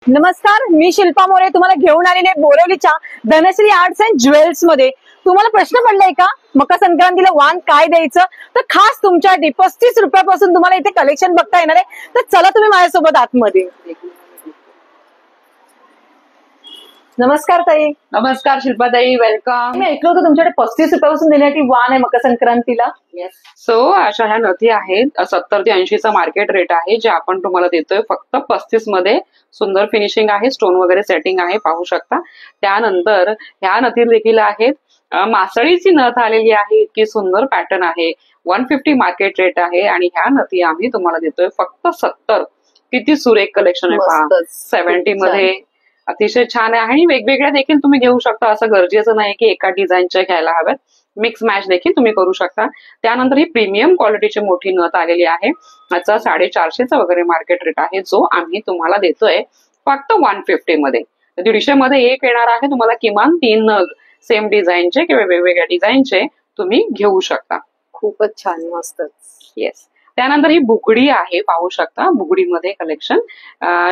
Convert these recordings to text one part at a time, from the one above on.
नमस्कार, मी शिल्पा मोरे तुम्हाला घेऊन आलेले बोरिवलीच्या धनश्री आर्ट्स अँड ज्वेल्स मध्ये। तुम्हाला प्रश्न पडलाय का मकर संक्रांतीला वाण काय द्यायचं, तर खास तुमच्यासाठी 35 रुपयापासून तुम्हाला इथे कलेक्शन बघता येणार आहे। तर चला तुम्ही माझ्यासोबत आतमध्ये। नमस्कार ताई। नमस्कार शिल्पाताई, वेलकम। मी ऐकलं होतं तुमच्याकडे 35 रुपयापासून देण्यासाठी वाण आहे मकर संक्रांतीला। सो अशा ह्या नथी आहेत, 70 ते 80चा मार्केट रेट आहे, जे आपण तुम्हाला देतोय फक्त 35 मध्ये। सुंदर फिनिशिंग आहे, स्टोन वगैरे सेटिंग आहे, पाहू शकता। त्यानंतर ह्या नथी देखील आहेत, मासळीची नथ आलेली आहे, इतकी सुंदर पॅटर्न आहे। 150 मार्केट रेट आहे आणि ह्या नथी आम्ही तुम्हाला देतोय फक्त 70। किती सुरेख कलेक्शन आहे पहा। 70 मध्ये अतिशय छान आहे आणि वेगवेगळ्या देखील तुम्ही घेऊ शकता। असं गरजेचं नाही की एका डिझाईनच्या घ्यायला हव्यात, मिक्स मॅच देखील तुम्ही करू शकता। त्यानंतर ही प्रीमियम क्वालिटीची मोठी नथ आलेली आहे, याचा 450चा वगैरे मार्केट रेट आहे, जो आम्ही तुम्हाला देतोय फक्त 150 मध्ये। 150 मध्ये एक येणार आहे, तुम्हाला किमान 3 नग सेम डिझाईनचे किंवा वेगवेगळ्या डिझाईनचे तुम्ही घेऊ शकता। खूपच छान, मस्त। येस। त्यानंतर ही बुगडी आहे, पाहू शकता। बुगडीमध्ये कलेक्शन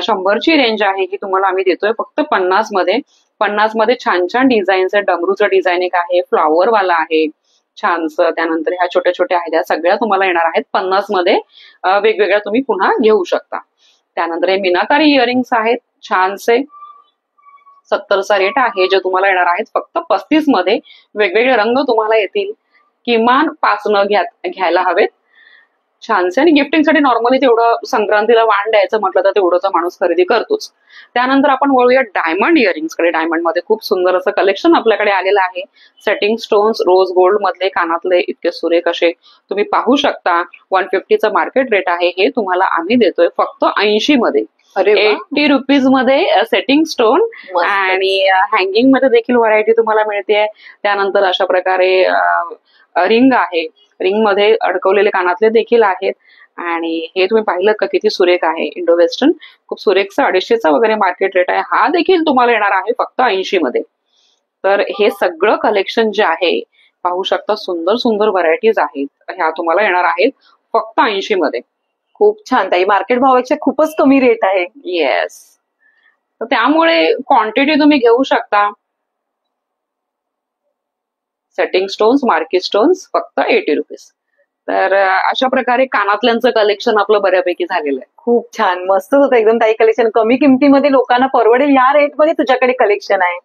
100ची रेंज आहे, ही तुम्हाला आम्ही देतोय फक्त 50 मध्ये। 50 मध्ये छान छान डिझाईन्स आहे, डमरूचं डिझाईन एक आहे, फ्लॉवर वाला आहे छानसं। त्यानंतर ह्या छोट्या छोट्या आहेत, ह्या सगळ्या तुम्हाला येणार आहेत 50 मध्ये। वेगवेगळ्या तुम्ही पुन्हा घेऊ शकता। त्यानंतर हे मीनाकारी इयरिंग्स आहेत छानसे, 70चा रेट आहे, जे तुम्हाला येणार आहेत फक्त 35 मध्ये। वेगवेगळे रंग तुम्हाला येतील, किमान 5 नग घ्यायला हवेत छानसे। आणि गिफ्टिंगसाठी नॉर्मली तेवढं संक्रांतीला वाण द्यायचं म्हटलं तर तेवढंच माणूस खरेदी करतोच। त्यानंतर आपण वळूया डायमंड इयरिंग्सकडे। डायमंड मध्ये खूप सुंदर असं कलेक्शन आपल्याकडे आलेलं आहे। सेटिंग स्टोन्स, रोज गोल्ड मधले कानातले इतके सुरेख असे तुम्ही पाहू शकता। 150चा मार्केट रेट आहे, हे तुम्हाला आम्ही देतोय फक्त 80 मध्ये। 80 रुपीज मध्ये सेटिंग स्टोन आणि हँगिंग मध्ये देखील व्हरायटी तुम्हाला मिळते। त्यानंतर अशा प्रकारे रिंग आहे, रिंग मध्ये अडकवलेले कानातले देखील आहेत। आणि हे तुम्ही पाहिलं का किती सुरेख आहे, इंडो वेस्टर्न खूप सुरेखचा 250चा वगैरे मार्केट रेट आहे, हा देखील तुम्हाला येणार आहे फक्त 80 मध्ये। तर हे सगळं कलेक्शन जे आहे पाहू शकता, सुंदर सुंदर व्हरायटीज आहेत, ह्या तुम्हाला येणार आहेत फक्त 80 मध्ये। खूप छान ताई, मार्केट भावापेक्षा खूपच कमी रेट आहे। येस, तर त्यामुळे क्वांटिटी तुम्ही घेऊ शकता। सेटिंग स्टोन्स, मार्की स्टोन्स फक्त 80 रुपीज। तर अशा प्रकारे कानातल्यांचं कलेक्शन आपलं बऱ्यापैकी झालेलं आहे। खूप छान, मस्त होतं एकदम ताई कलेक्शन। कमी किमतीमध्ये लोकांना परवडेल या रेटमध्ये तुझ्याकडे कलेक्शन आहे।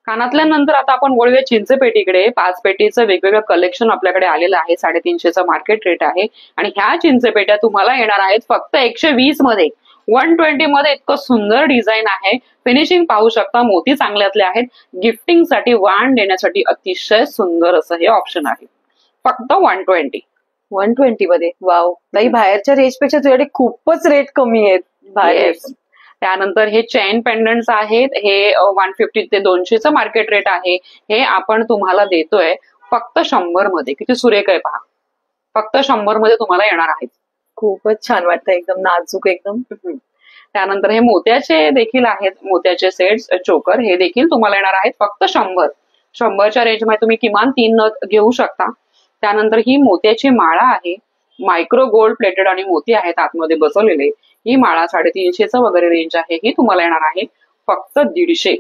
कानातल्यानंतर आता आपण वळूया चिंचपेटीकडे। 5 पेटीचं वेगवेगळं कलेक्शन आपल्याकडे आलेलं आहे, 350चा मार्केट रेट आहे आणि ह्या चिंचपेट्या तुम्हाला येणार आहेत फक्त 120 मध्ये। 120 मध्ये इतकं सुंदर डिझाईन आहे, फिनिशिंग पाहू शकता, मोती चांगल्यातले आहेत। गिफ्टिंग साठी, वाण देण्यासाठी अतिशय सुंदर असं हे ऑप्शन आहे, फक्त 120 मध्ये। वाव ताई, बाहेरच्या रेटपेक्षा तुझ्याकडे खूपच रेट कमी आहेत बाहेर। त्यानंतर हे चेन पेंडंट्स आहेत, हे 150 ते 200चं मार्केट रेट आहे, हे आपण तुम्हाला देतोय फक्त 100 मध्ये। किती सुरेख आहे पहा, फक्त 100 मध्ये तुम्हाला येणार आहेत। खूपच छान वाटतं, एकदम नाजूक एकदम। त्यानंतर हे मोत्याचे देखील आहेत, मोत्याचे सेट्स, चोकर, हे देखील तुम्हाला येणार आहेत फक्त 100। 100च्या रेंजमध्ये तुम्ही किमान 3 नग घेऊ शकता। त्यानंतर ही मोत्याची माळा आहे, मायक्रो गोल्ड प्लेटेड आणि मोती आहेत आतमध्ये बसवलेले। ही माळा 350चा वगैरे रेंज आहे, ही तुम्हाला येणार आहे फक्त 150।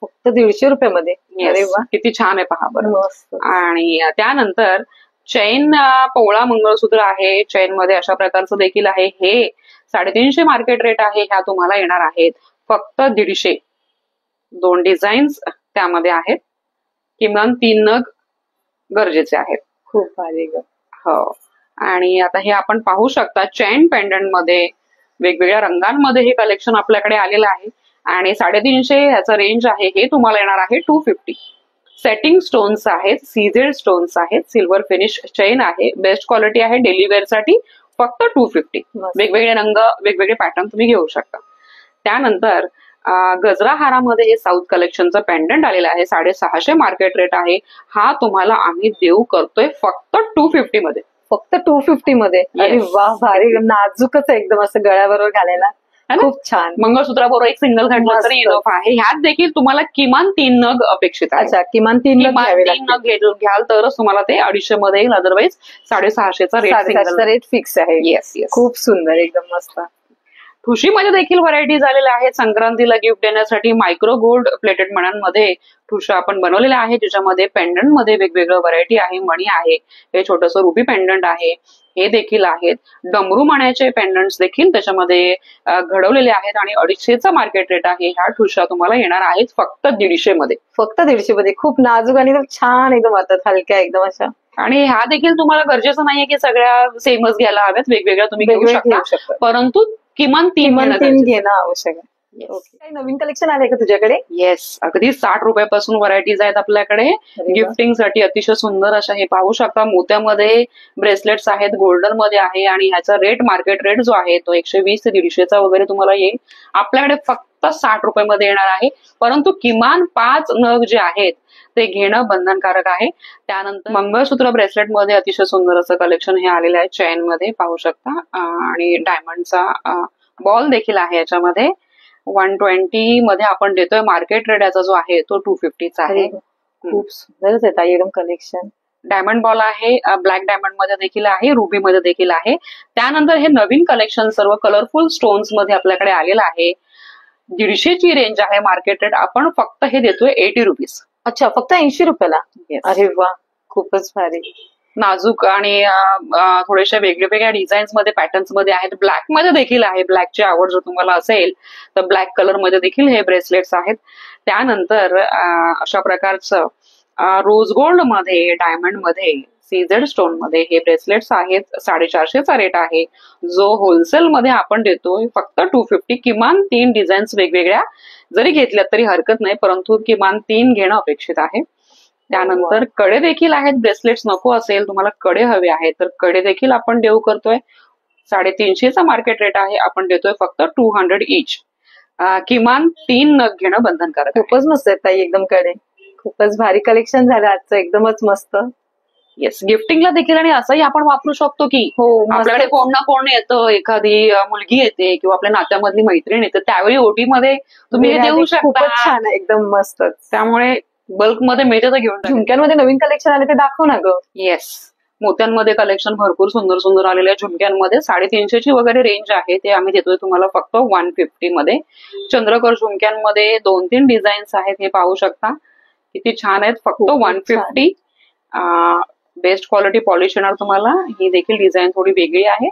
फक्त 150 रुपयामध्ये। अरे वा, किती छान आहे पहा बरं। मस्त। आणि त्यानंतर चैन पोवळा मंगळसूत्र आहे, चैन मध्ये अशा प्रकारचं देखील आहे, हे 350 मार्केट रेट आहे, ह्या तुम्हाला येणार आहेत फक्त 150। 2 डिझाईन्स त्यामध्ये आहेत, किमान 3 नग गरजेचे आहेत। खूप भारी हो। आणि आता हे आपण पाहू शकता, चेन पेंडंट मध्ये वेगवेगळ्या रंगांमध्ये हे कलेक्शन आपल्याकडे आलेलं आहे आणि 350 ह्याचा रेंज आहे, हे तुम्हाला येणार आहे 250। सेटिंग स्टोन्स आहेत, सीझेड स्टोन्स आहेत, सिल्वर फिनिश चेन आहे, बेस्ट क्वालिटी आहे, डेली वेअर साठी फक्त 250। वेगवेगळे रंग, वेगवेगळे पॅटर्न तुम्ही घेऊ शकता। त्यानंतर गजरा हारामध्ये हे साऊथ कलेक्शनचं पेंडंट आलेलं आहे, 650 मार्केट रेट आहे, हा तुम्हाला आम्ही देऊ करतोय फक्त 250 मध्ये। फक्त 250 मध्ये। अरे वा, भारी, नाजूकच आहे एकदम, असं गळ्याबरोबर घालायला खूप छान। मंगळसूत्राबरोबर एक सिंगल घातलं तरी इनफ आहे। ह्यात देखील तुम्हाला किमान 3 नग अपेक्षित आहे। अच्छा, किमान 3 नग घ्याल तरच तुम्हाला ते 250 मध्ये येईल, अदरवाईज 650चा रेट फिक्स आहे। येस, खूप सुंदर, एकदम मस्त। ठुशीमध्ये देखील व्हरायटीज आलेल्या आहेत संक्रांतीला गिफ्ट देण्यासाठी. मायक्रो गोल्ड प्लेटेड मण्यांमध्ये ठुशा आपण बनवलेल्या आहेत, ज्याच्यामध्ये पेंडंट मध्ये वेगवेगळं व्हरायटी आहे. मणी आहे, हे छोटंसं रुबी पेंडंट आहे, हे देखील आहेत. डमरू मण्याचे पेंडंट्स देखील त्याच्यामध्ये घडवलेले आहेत आणि 250चा मार्केट रेट आहे. ह्या ठुशा तुम्हाला येणार आहेत फक्त 150 मध्ये. फक्त 150 मध्ये. खूप नाजूक आणि एकदम छान एकदम वाटतात, हलक्या एकदम अशा. आणि ह्या देखील तुम्हाला गरजेचं नाहीये की सगळ्या सेमच घ्यायला हव्यात, वेगवेगळ्या तुम्ही घेऊ शकता, परंतु किमान तीन घेणं आवश्यक आहे. काही नवीन कलेक्शन आलंय का तुझ्याकडे? येस, अगदी 60 रुपयापासून व्हरायटीज आहेत आपल्याकडे गिफ्टिंगसाठी. अतिशय सुंदर अशा हे पाहू शकता. मोत्यामध्ये ब्रेसलेट्स आहेत, गोल्डन मध्ये आहे आणि ह्याचा रेट मार्केट रेट जो आहे तो 120 ते 150चा वगैरे तुम्हाला येईल. आपल्याकडे फक्त 60 रुपयामध्ये येणार आहे, परंतु किमान 5 नग जे आहेत ते घेणं बंधनकारक आहे. त्यानंतर मंगळसूत्र ब्रेसलेट मध्ये अतिशय सुंदर असं कलेक्शन हे आलेलं आहे, चेन मध्ये पाहू शकता. आणि डायमंडचा बॉल देखील आहे याच्यामध्ये. 120 मध्ये आपण देतोय. मार्केट रेट याचा जो आहे तो 250चा आहे. खूप सुंदरच आहे ताई एकदम कलेक्शन. डायमंड बॉल आहे, ब्लॅक डायमंड मध्ये देखील आहे, रुबी मध्ये देखील आहे. त्यानंतर हे नवीन कलेक्शन सर्व कलरफुल स्टोन्स मध्ये आपल्याकडे आलेलं आहे. 150ची रेंज आहे. मार्केट रेट आपण फक्त हे देतोय 80 रुपीज. अच्छा, फक्त 80 रुपयाला. अरे वा, खूपच भारी. नाजूक आणि थोडेशा वेगवेगळ्या डिझाईन्स मध्ये, पॅटर्न्स मध्ये आहेत. ब्लॅक मध्ये देखील आहे. ब्लॅकची आवड जर तुम्हाला असेल तर ब्लॅक कलर मध्ये देखील हे ब्रेसलेट्स आहेत. त्यानंतर अशा प्रकारचं रोज गोल्ड मध्ये, डायमंड मध्ये, सीझेड स्टोन मध्ये हे ब्रेसलेट्स आहेत. 450चा रेट आहे, जो होलसेल मध्ये आपण देतोय फक्त 250. किमान 3 डिझाईन्स वेगवेगळ्या जरी घेतल्या तरी हरकत नाही, परंतु किमान 3 घेणं अपेक्षित आहे. त्यानंतर कडे देखील आहेत. ब्रेसलेट्स नको असेल तुम्हाला, कडे हवे आहेत तर कडे देखील आपण देऊ करतोय. 350चा मार्केट रेट आहे, आपण देतोय फक्त 200 इच. किमान 3 नग घेणं बंधनकारक. खूपच मस्त आहे ताई एकदम कडे. खूपच भारी कलेक्शन झालं आजचं, एकदमच मस्त. येस, गिफ्टिंगला देखील. आणि असंही आपण वापरू शकतो की आपल्याकडे कोण ना कोण येतं, एखादी मुलगी येते किंवा आपल्या नात्यामधली मैत्रीण येते, त्यावेळी ओटीमध्ये तुम्ही हे देऊ शकता. खूपच छान आहे, एकदम मस्त. त्यामुळे बल्कमध्ये मिळते तर घेऊन. झुमक्यांमध्ये नवीन कलेक्शन आले ते दाखव ना ग. येस, मोत्यांमध्ये कलेक्शन भरपूर सुंदर सुंदर आलेले आहे. झुमक्यांमध्ये 350ची वगैरे रेंज आहे, ते आम्ही देतोय तुम्हाला फक्त 150 मध्ये. चंद्रकोर झुमक्यांमध्ये 2-3 डिझाईन्स आहेत, हे पाहू शकता किती छान आहेत. फक्त 150. बेस्ट क्वालिटी पॉलिश येणार तुम्हाला. ही देखील डिझाईन थोडी वेगळी आहे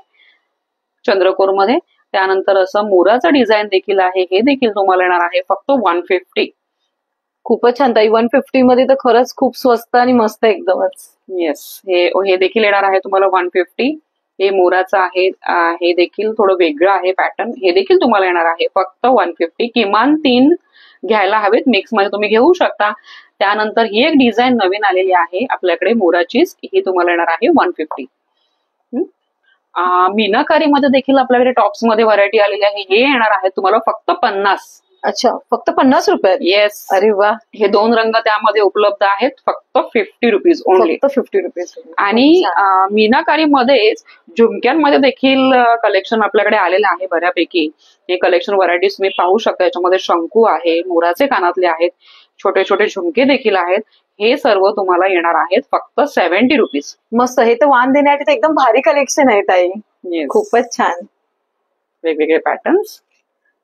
चंद्रकोर मध्ये. त्यानंतर असं मोराचं डिझाईन देखील आहे, हे देखील तुम्हाला येणार आहे फक्त 150. खूपच छान ताई. 150 मध्ये तर खरंच खूप स्वस्त आणि मस्त एकदमच. येस, हे देखील येणार आहे तुम्हाला 150. हे मोराचं आहे, हे देखील थोडं वेगळं आहे पॅटर्न, हे देखील तुम्हाला येणार आहे फक्त 150. किमान 3 घ्यायला हवेत, मिक्स मध्ये तुम्ही घेऊ शकता. त्यानंतर ही एक डिझाईन नवीन आलेली आहे आपल्याकडे मोराचीच, ही तुम्हाला येणार आहे 150. मीनाकारीमध्ये देखील आपल्याकडे टॉप्स मध्ये व्हरायटी आलेली आहे, हे येणार आहे तुम्हाला फक्त 50. अच्छा, फक्त 50 रुपयात. येस. अरे वा. हे 2 रंग त्यामध्ये उपलब्ध आहेत, फक्त 50 रुपीज ओनली. फक्त 50 रुपीज. आणि मीनाकारीमध्येच झुमक्यांमध्ये देखील कलेक्शन आपल्याकडे आलेलं आहे बऱ्यापैकी. हे कलेक्शन व्हरायटीज तुम्ही पाहू शकता. याच्यामध्ये शंकू आहे, मोराचे कानातले आहेत, छोटे छोटे झुमके देखील आहेत. हे सर्व तुम्हाला येणार आहेत फक्त 70 रुपीज. मस्त. हे तर वाण देण्यासाठी एकदम भारी कलेक्शन आहे ताई. खूपच छान. वेगवेगळे पॅटर्न्स.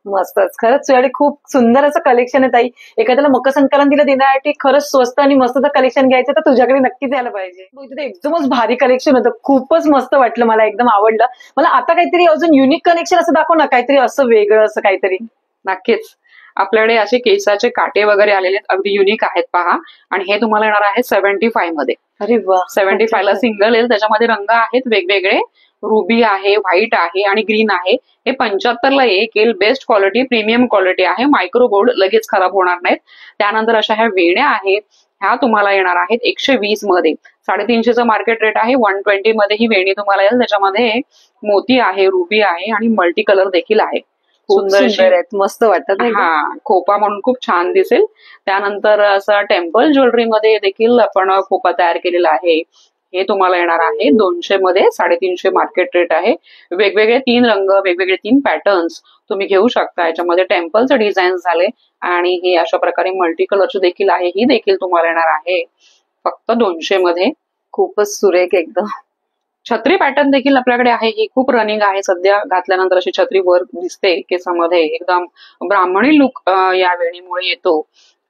मस्तच. खरंच तुझ्याकडे खूप सुंदर असं कलेक्शन आहे ताई. एखाद्याला मकर संक्रांतीला देण्यासाठी खरंच स्वस्त आणि मस्त कलेक्शन घ्यायचं तर तुझ्याकडे नक्कीच यायला पाहिजे. इथे एकदमच भारी कलेक्शन होतं, खूपच मस्त वाटलं मला, एकदम आवडलं मला. आता काहीतरी अजून युनिक कलेक्शन असं दाखव ना, काहीतरी असं वेगळं असं काहीतरी. नक्कीच. आपल्याकडे असे केसाचे काटे वगैरे आलेले आहेत, अगदी युनिक आहेत पहा. आणि हे तुम्हाला येणार आहे 75 मध्ये. अरे वा. 75 ला सिंगल येईल. त्याच्यामध्ये रंग आहेत वेगवेगळे, रुबी आहे, व्हाईट आहे आणि ग्रीन आहे. हे 75 ला एक येईल. बेस्ट क्वालिटी, प्रीमियम क्वालिटी आहे. मायक्रो गोल्ड, लगेच खराब होणार नाहीत. त्यानंतर अशा ह्या वेण्या आहेत, ह्या तुम्हाला येणार आहेत 120 मध्ये. 350चा मार्केट रेट आहे. 120 मध्ये ही वेणी तुम्हाला येईल. त्याच्यामध्ये मोती आहे, रुबी आहे आणि मल्टी कलर देखील आहे. सुंदर आहेत, मस्त वाटतात. हा, खोपा म्हणून खूप छान दिसेल. त्यानंतर असं टेम्पल ज्वेलरीमध्ये देखील आपण खोपा तयार केलेला आहे. हे तुम्हाला येणार आहे 200 मध्ये. 350 मार्केट रेट आहे. वेगवेगळे 3 रंग, वेगवेगळे 3 पॅटर्न्स तुम्ही घेऊ शकता. याच्यामध्ये टेम्पलचे डिझाईन झाले आणि हे अशा प्रकारे मल्टी कलरचे देखील आहे. ही देखील तुम्हाला येणार आहे फक्त 200 मध्ये. खूपच सुरेख एकदम. छत्री पॅटर्न देखील आपल्याकडे आहे. ही खूप रनिंग आहे सध्या. घातल्यानंतर अशी छत्री वर दिसते केसामध्ये, एकदम ब्राह्मणी लुक या वेणीमुळे येतो.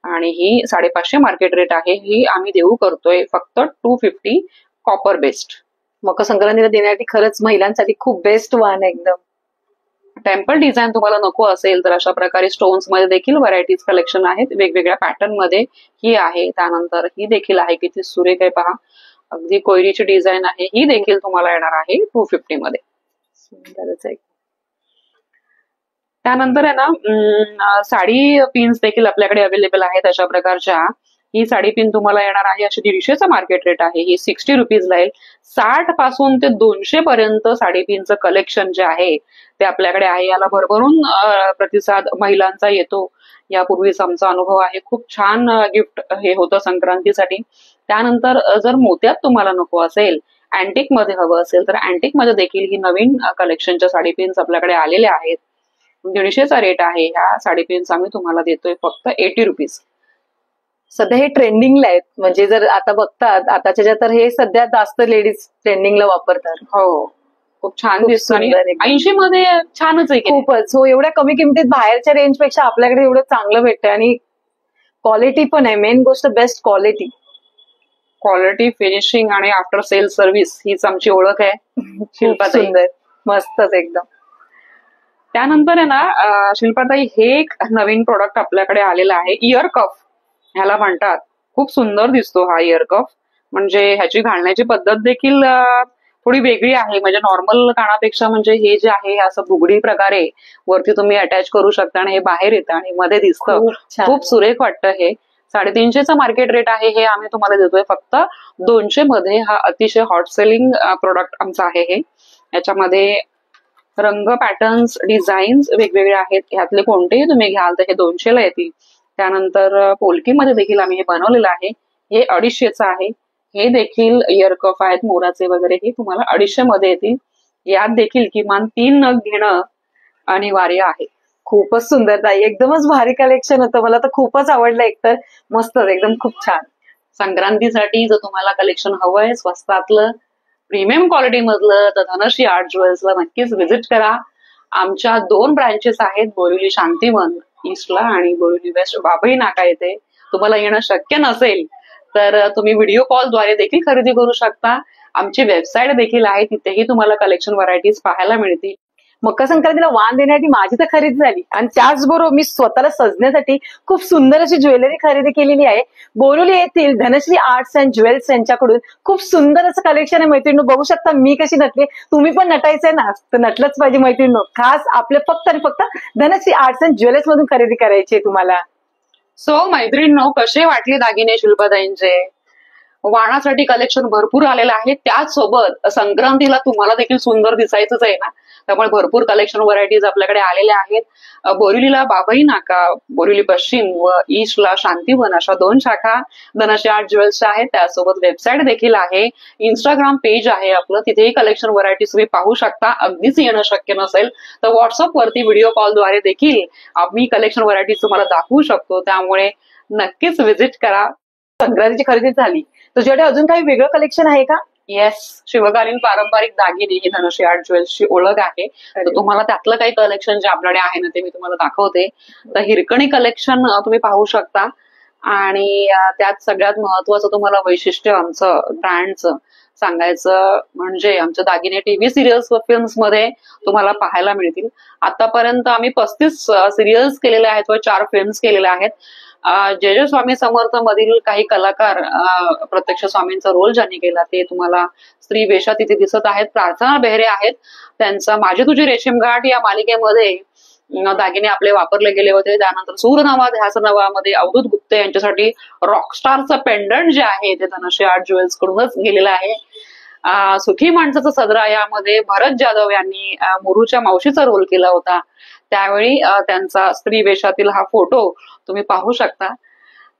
आणि ही 550 मार्केट रेट आहे. ही आम्ही देऊ करतोय फक्त 250 कॉपर बेस्ड. मकर संक्रांतीला देण्यासाठी खरंच महिलांसाठी खूप बेस्ट वाण आहे एकदम. टेम्पल डिझाईन तुम्हाला नको असेल तर अशा प्रकारे स्टोन्स मध्ये देखील व्हरायटीज कलेक्शन आहेत वेगवेगळ्या पॅटर्न मध्ये. ही आहे, त्यानंतर ही देखील आहे, किती सुरेख आहे पहा. अगदी कोयरीची डिझाईन आहे. ही देखील तुम्हाला येणार आहे 250 मध्ये. सुंदरच आहे. त्यानंतर आहे ना साडी पिन्स देखील आपल्याकडे अवेलेबल आहेत अशा प्रकारच्या. ही साडी पिन तुम्हाला येणार आहे अशी 150चा मार्केट रेट आहे. ही 60 रुपीजला येईल. 60 पासून ते 200 पर्यंत साडी पिनचं कलेक्शन जे आहे ते आपल्याकडे आहे. याला भरभरून प्रतिसाद महिलांचा येतो. यापूर्वीच आमचा अनुभव आहे. खूप छान गिफ्ट हे होतं संक्रांतीसाठी. त्यानंतर जर मोत्यात तुम्हाला नको असेल, अँटिक मध्ये हवं असेल तर अँटिक मध्ये देखील ही नवीन कलेक्शनच्या साडी पिन्स आपल्याकडे आलेल्या आहेत. 150चा रेट आहे. ह्या साडी पिन्स आम्ही तुम्हाला देतोय फक्त 80 रुपीज. सध्या हे ट्रेंडिंगला आहेत, म्हणजे जर आता बघतात आताच्या ज्या, तर हे सध्या जास्त लेडीज ट्रेंडिंगला वापरतात. हो, खूप छान खूप दिसतं. आणि सुंदर एकदम. 80 मध्ये छानच आहे की नाही? खूपच. हो, एवढ्या कमी किमतीत बाहेरच्या रेंज पेक्षा आपल्याकडे एवढं चांगलं भेटतं आणि क्वालिटी पण आहे. मेन गोष्ट बेस्ट क्वालिटी. क्वालिटी, फिनिशिंग आणि आफ्टर सेल सर्व्हिस हीच आमची ओळख आहे. खूप शिल्पाताई. सुंदर, मस्तच एकदम. त्यानंतर आहे ना शिल्पाताई, हे एक नवीन प्रोडक्ट आपल्याकडे आलेला आहे. इयर कफ ह्याला म्हणतात. खूप सुंदर दिसतो हा इयर कफ. म्हणजे ह्याची घालण्याची पद्धत देखील थोडी वेगळी आहे. म्हणजे नॉर्मल कानापेक्षा म्हणजे हे जे आहे असं बुगडी प्रकारे वरती तुम्ही अटॅच करू शकता आणि हे बाहेर येतं आणि मध्ये दिसतं. खूप छान. खूप सुरेख वाटतं हे. 350चा मार्केट रेट आहे. हे आम्ही तुम्हाला देतोय फक्त 200 मध्ये. हा अतिशय हॉट सेलिंग प्रोडक्ट आमचा आहे हे. याच्यामध्ये रंग, पॅटर्न्स, डिझाईन्स वेगवेगळे आहेत. ह्यातले कोणतेही तुम्ही घ्याल तर हे 200ला येतील. त्यानंतर पोलकीमध्ये देखील आम्ही हे बनवलेलं आहे. हे 250चं आहे. हे देखील इयर कफ आहेत मोराचे वगैरे. हे तुम्हाला 250 मध्ये येतील. यात देखील किमान 3 नग घेणं अनिवार्य आहे. खूपच सुंदर ताई, एकदमच भारी कलेक्शन होतं. मला तर खूपच आवडलं. एकतर मस्तच एकदम, खूप छान. संक्रांतीसाठी जर तुम्हाला कलेक्शन हवंय स्वस्तातलं, प्रीमियम क्वालिटी मधलं, तर धनश्री आर्ट ज्वेल्सला नक्कीच व्हिजिट करा. आमच्या 2 ब्रँचेस आहेत, बोरिवली शांतीवन ईस्टला आणि बोरिवली वेस्ट बाभळी नाका येथे. तुम्हाला येणं शक्य नसेल तर तुम्ही व्हिडिओ कॉलद्वारे देखील खरेदी करू शकता. आमची वेबसाईट देखील आहे, तिथेही तुम्हाला कलेक्शन व्हरायटीज पाहायला मिळतील. मकर संक्रांतीला वाण देण्यासाठी माझी तर खरेदी झाली आणि त्याचबरोबर मी स्वतःला सजण्यासाठी खूप सुंदर अशी ज्वेलरी खरेदी केलेली आहे. बोरिवली येथील धनश्री आर्ट्स अँड ज्वेल्स यांच्याकडून खूप सुंदर असं कलेक्शन आहे. मैत्रिणी बघू शकता मी कशी नटले. तुम्ही पण नटायचंय ना, तर नटलंच पाहिजे मैत्रिणी. खास आपले फक्त आणि फक्त धनश्री आर्ट्स अँड ज्वेल्स मधून खरेदी करायची आहे तुम्हाला. सो मैत्रिणींनो, कसे वाटले दागिने शिल्पाताईंचे? वाणासाठी कलेक्शन भरपूर आलेलं आहे. त्याचसोबत संक्रांतीला तुम्हाला देखील सुंदर दिसायचंच आहे ना, त्यामुळे भरपूर कलेक्शन व्हरायटीज आपल्याकडे आलेल्या आहेत. बोरिवलीला बाभळी नाका, बोरिवली पश्चिम व ईस्टला शांतीवन अशा 2 शाखा धनश्री आर्ट ज्वेल्सच्या आहेत. त्यासोबत वेबसाईट देखील आहे, इंस्टाग्राम पेज आहे आपलं, तिथेही कलेक्शन व्हरायटीज तुम्ही पाहू शकता. अगदीच येणं शक्य नसेल तर व्हॉट्सअप वरती व्हिडिओ कॉलद्वारे देखील आम्ही कलेक्शन व्हरायटीज तुम्हाला दाखवू शकतो. त्यामुळे नक्कीच व्हिजिट करा. संक्रांतीची खरेदी झाली, तुझ्याकडे अजून काही वेगळं कलेक्शन आहे का? येस, शिवकालीन पारंपरिक दागिने ही धनश्री आर्ट ज्वेल्सची ओळख आहे. तर तुम्हाला त्यातलं काही कलेक्शन जे आपल्याकडे आहे ना ते मी तुम्हाला दाखवते. तर हिरकणी कलेक्शन तुम्ही पाहू शकता. आणि त्यात सगळ्यात महत्वाचं तुम्हाला वैशिष्ट्य आमचं ब्रँडचं सांगायचं म्हणजे आमचे दागिने टीव्ही सिरियल्स व फिल्म्स मध्ये तुम्हाला पाहायला मिळतील. आतापर्यंत आम्ही 35 सिरियल्स केलेल्या आहेत व 4 फिल्म्स केलेल्या आहेत. जय जय स्वामी समर्थ मधील काही कलाकार प्रत्यक्ष स्वामींचा रोल ज्यांनी केला ते तुम्हाला स्त्री वेशात तिथे दिसत आहेत. प्रार्थना बेहरे आहेत. त्यांचा माझी तुझी रेशीमगाठ या मालिकेमध्ये दागिने आपले वापरले गेले होते. त्यानंतर सूर नवा ध्यास नवामध्ये अवधूत गुप्ते यांच्यासाठी रॉकस्टारचं पेंडंट जे आहे ते धनश्री आर्ट ज्वेल्स कडूनच गेलेलं आहे. सुखी माणसाचा सदरा यामध्ये भरत जाधव यांनी मुरूच्या मावशीचा रोल केला होता. त्यावेळी त्यांचा स्त्री वेशातील हा फोटो तुम्ही पाहू शकता.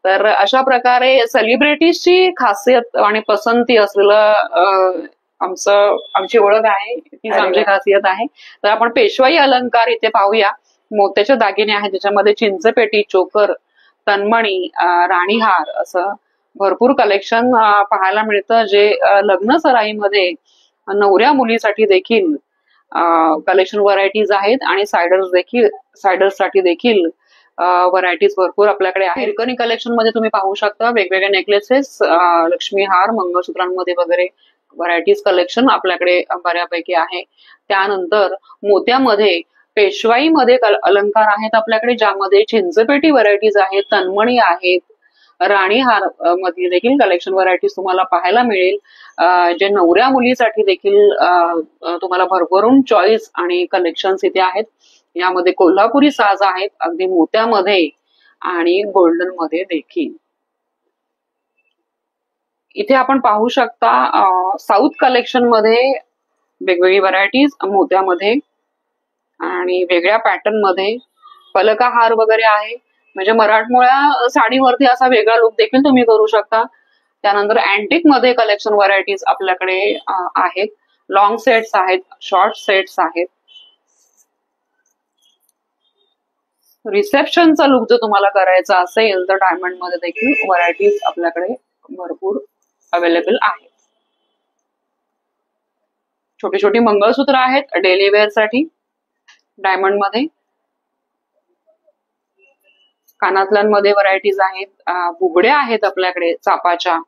तर अशा प्रकारे सेलिब्रिटीजची खासियत आणि पसंती असलेलं आमची ओळख आहे, तीच आमची खासियत आहे. तर आपण पेशवाई अलंकार इथे पाहूया. मोत्याचे दागिने आहेत ज्याच्यामध्ये चिंचपेटी, चोकर, तन्मणी, राणीहार असं भरपूर कलेक्शन पाहायला मिळतं जे लग्न सराईमध्ये नवऱ्या मुलीसाठी देखील कलेक्शन व्हरायटीज आहेत आणि सायडर्स साठी देखील व्हरायटीज भरपूर आपल्याकडे आहे. हिरकणी कलेक्शन मध्ये तुम्ही पाहू शकता वेगवेगळे नेकलेसेस, लक्ष्मी हार, मंगळसूत्रांमध्ये वगैरे व्हरायटीज कलेक्शन आपल्याकडे बऱ्यापैकी आहे. त्यानंतर मोत्यामध्ये पेशवाईमध्ये अलंकार आहेत आपल्याकडे, ज्यामध्ये चिंचपेटी व्हरायटीज आहेत, तन्मणी आहेत, राणी हार मध्ये देखील कलेक्शन व्हरायटीज तुम्हाला पाहायला मिळेल. जे नवऱ्या मुलीसाठी देखील तुम्हाला भरभरून चॉईस आणि कलेक्शन्स इथे आहेत. यामध्ये कोल्हापुरी साज आहेत अगदी मोत्यामध्ये आणि गोल्डन मध्ये देखील. इथे आपण पाहू शकता साऊथ कलेक्शन मध्ये वेगवेगळी व्हरायटीज मोत्यामध्ये आणि वेगळ्या पॅटर्न मध्ये पलकाहार वगैरे आहे. म्हणजे मराठमोळ्या साडीवरती असा वेगळा लुक देखील तुम्ही करू शकता. त्यानंतर अँटिक मध्ये कलेक्शन व्हरायटीज आपल्याकडे आहेत. लॉंग सेट्स आहेत, शॉर्ट सेट्स आहेत. रिसेप्शनचा लुक जर तुम्हाला करायचा असेल तर डायमंड मध्ये देखील व्हरायटीज आपल्याकडे भरपूर अवेलेबल आहेत. छोटी छोटी मंगळसूत्र आहेत डेली वेअर साठी डायमंड मध्ये. कानातल्यांमध्ये व्हरायटीज आहेत, बुगड्या आहेत आपल्याकडे चापाच्या.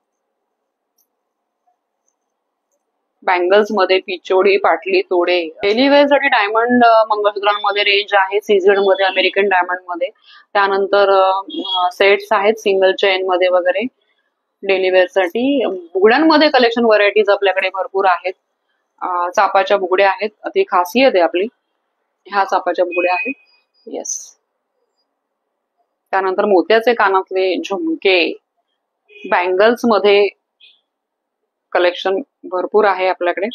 बँगल्स मध्ये पिचोडी, पाटली, तोडे. डेली वेअर साठी डायमंड मंगळसूत्रांमध्ये रेंज आहे, सीझेड मध्ये, अमेरिकन डायमंड मध्ये. त्यानंतर सेट्स आहेत सिंगल चेन मध्ये वगैरे डेली वेअर साठी. बुगड्यांमध्ये कलेक्शन व्हरायटीज आपल्याकडे भरपूर आहेत. चापाच्या बुगड्या आहेत, ती खासियत आहे आपली. ह्या चापाच्या बुगड्या आहेत. येस. त्यानंतर मोत्याचे कानातले, झुमके, बँगल्स मध्ये कलेक्शन भरपूर आहे आपल्याकडे.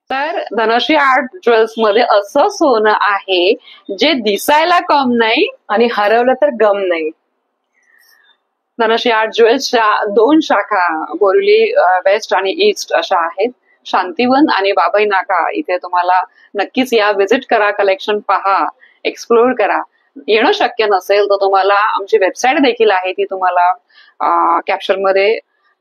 तर धनश्री आर्ट ज्वेल्स मध्ये असं सोनं आहे जे दिसायला कम नाही आणि हरवलं तर गम नाही. धनश्री आर्ट ज्वेल्सच्या 2 शाखा बोरिवली वेस्ट आणि ईस्ट अशा आहेत. शांतीवन आणि बाबाई नाका इथे तुम्हाला नक्कीच या, व्हिजिट करा, कलेक्शन पहा, एक्सप्लोर करा. येणं शक्य नसेल तर तुम्हाला आमची वेबसाईट देखील आहे, ती तुम्हाला कॅप्शन मध्ये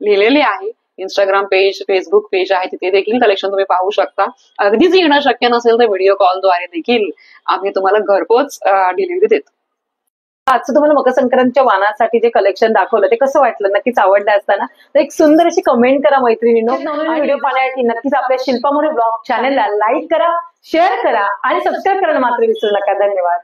लिहिलेली आहे. इंस्टाग्राम पेज, फेसबुक पेज आहे, तिथे देखील कलेक्शन तुम्ही पाहू शकता. अगदीच येणं शक्य नसेल तर व्हिडिओ कॉलद्वारे देखील आम्ही तुम्हाला घरपोच डिलिव्हरी देतो. आजचं तुम्हाला मकर संक्रांतीच्या वाणासाठी जे कलेक्शन दाखवलं ते कसं वाटलं, नक्कीच आवडलं असताना तर एक सुंदर अशी कमेंट करा मैत्रिणींनो. व्हिडिओ पाहण्यासाठी नक्कीच आपल्या शिल्पा मोरे ब्लॉग चॅनलला लाईक करा, शेअर करा आणि सबस्क्राईब करायला मात्र विसरू नका. धन्यवाद.